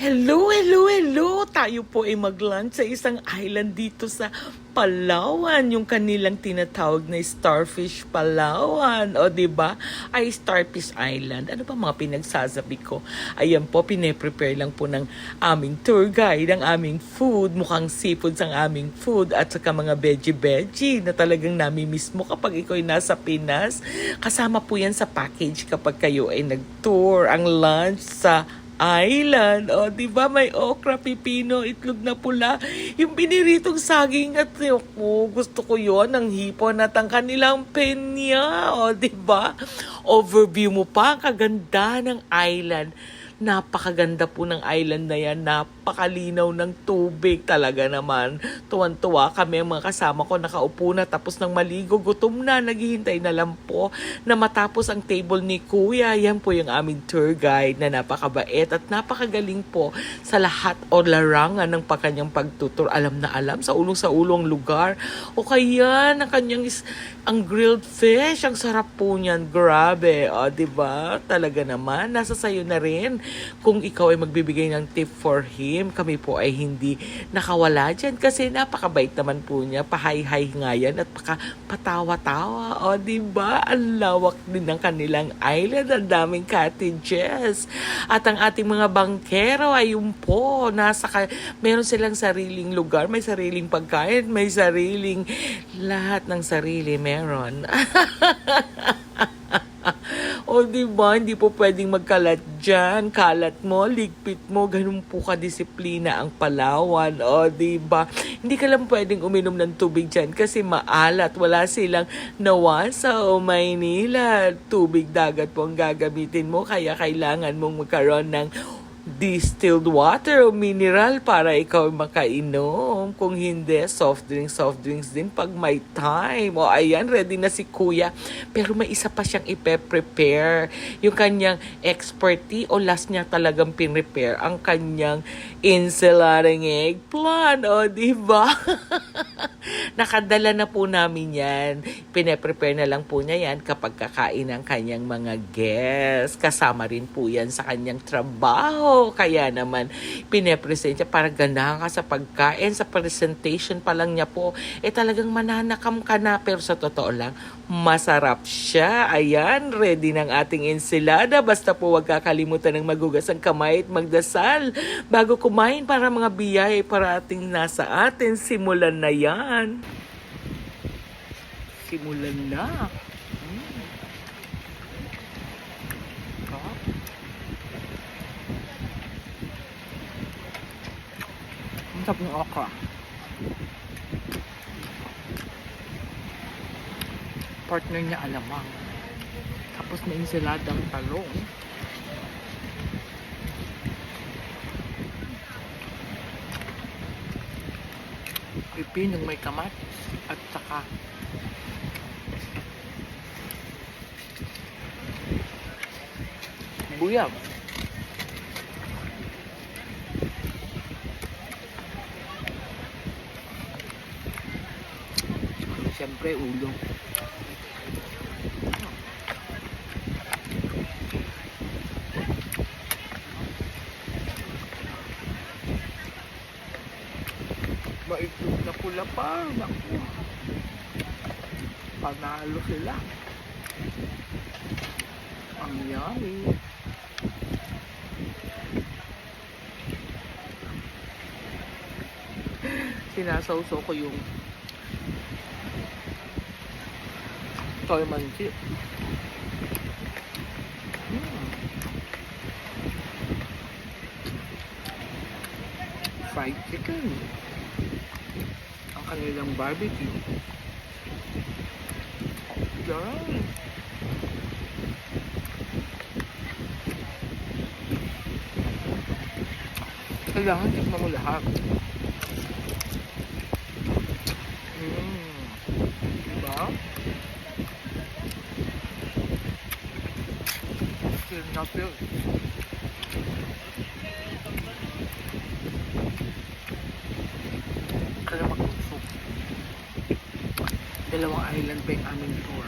Hello, hello, hello! Tayo po ay mag-lunch sa isang island dito sa Palawan, yung kanilang tinatawag na Starfish Palawan. O, diba? Ay, Starfish Island. Ano ba mga pinagsasabi ko? Ayan po, pine-prepare lang po ng aming tour guide, ang aming food, mukhang seafoods ang aming food, at saka mga veggie-veggie na talagang nami-miss mo kapag ikaw ay nasa Pinas. Kasama po yan sa package kapag kayo ay nag-tour, ang lunch sa island. O, di ba may okra, pipino, itlog na pula, yung biniritong saging at gusto ko yon ang hipon at ang kanilang penya. O, di ba? Overview mo pa ang kaganda ng island. Napakaganda po ng island na yan. Napakalinaw ng tubig talaga naman. Tuwan-tuwa kami ang mga kasama ko. Nakaupo na tapos ng maligo. Gutom na. Naghihintay na lang po na matapos ang table ni Kuya. Yan po yung aming tour guide na napakabait at napakagaling po sa lahat o larangan ng kanyang pagtutur. Alam na alam sa ulong lugar. O kaya na kanyang ang grilled fish. Ang sarap po niyan. Grabe. O, diba? Talaga naman. Nasa sayo na rin. Kung ikaw ay magbibigay ng tip for him, kami po ay hindi nakawala dyan kasi napakabait naman po niya. Pahay-hay nga yan at patawa-tawa. O, diba? Ang lawak din ng kanilang island. Ang daming cottages. At ang ating mga bangkero ay yun po. Meron silang sariling lugar, may sariling pagkain, may sariling lahat ng sarili meron. O, diba? Hindi po pwedeng magkalat dyan. Kalat mo, ligpit mo, ganun po kadisiplina ang Palawan. O, diba? Hindi ka lang pwedeng uminom ng tubig dyan kasi maalat. Wala silang Nawasa o Maynila. Tubig dagat po ang gagamitin mo. Kaya kailangan mong magkaroon ng distilled water o mineral para ikaw makainom. Kung hindi, soft drinks din pag may time. O ayan, ready na si Kuya. Pero may isa pa siyang ipe-prepare. Yung kanyang expertise o last niya talagang pinrepare ang kanyang enchiladang eggplant. O, diba? Nakadala na po namin yan. Pine-prepare na lang po niya yan kapag kakain ng kanyang mga guests. Kasama rin po yan sa kanyang trabaho. Kaya naman, pine-present siya para ganahan ka sa pagkain, sa presentation pa lang niya po. Talagang mananakam ka na. Pero sa totoo lang, masarap siya. Ayan, ready ng ating ensilada. Basta po wag kakalimutan ng magugas ang kamay at magdasal bago kumain para mga biyaya para ating nasa atin. Simulan na yan. Simulan na. Ang sarap ng okra. Partner niya alamang. Tapos may ensaladang talong. Pipinong may kamatis at saka buyab. Siyempre, ulo. Maitlog na pula pa. Naku. Panalo sila. Ang yummy. Sinasawsaw ko yung toy manji. Fried chicken. Ang kanilang barbecue. Yan. Kailangan tikman mo lahat. Diba? Feel na feel. Kaya mag-usok. Dalawang island pa yung aming tour.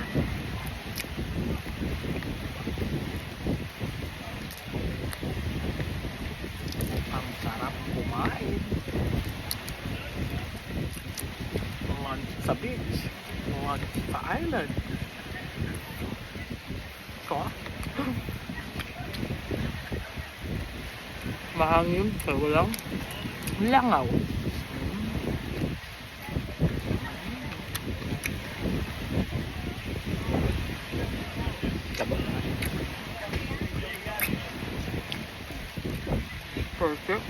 Ang kumain. Mga sa beach. Mga sa island. Ko? Mahangin sa walang langaw. Taba. Perfect.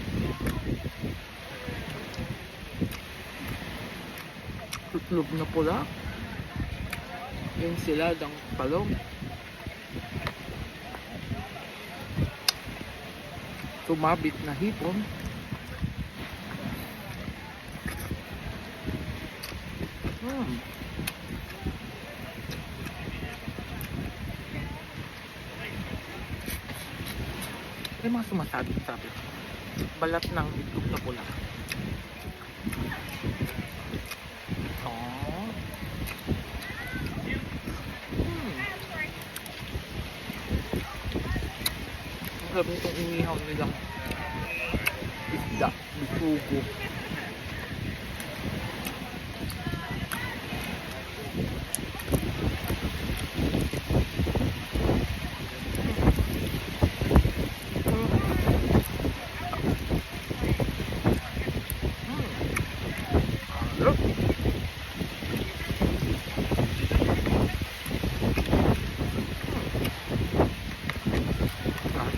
Tutlog na pula. Yung siladang palong. Tumabit na hipon. May mga sumasabit-sabit. Balat ng itlog na pula. Oh. Ang sarap nitong inihaw nilang isda, bisugo.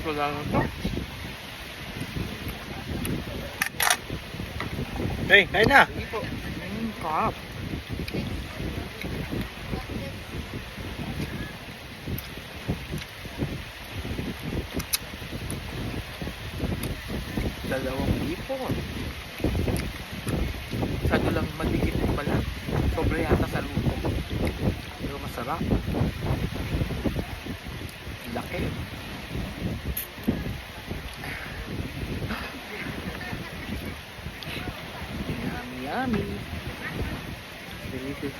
Wala na to. Hey, kain na! Kap. Dalawang hipon. Masyado lang madikit yung balat. Sobra yata sa luto. Pero masarap. Laki. Yummy. Delicious.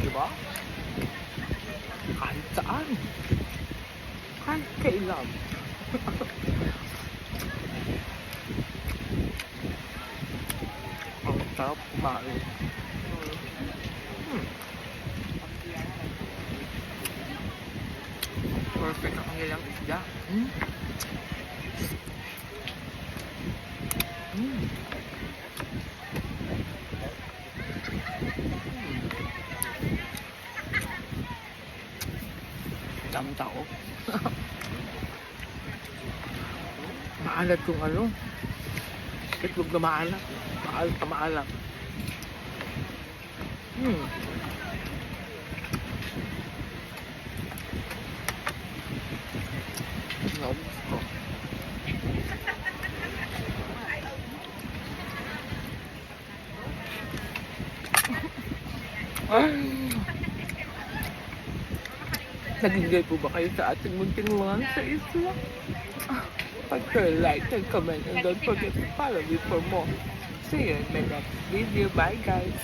Diba? Kahit saan. Kahit kailan. Ang sarap kumain. Perfect ang kanilang isda. Daming tao. Maalat yung ano. Itlog na maalat. Maalat na maalat. Naubos ko. Nag-enjoy po ba kayo sa ating munting lunch sa isla? Pag-like and comment and don't forget to follow me for more. See you in my next video. Bye guys!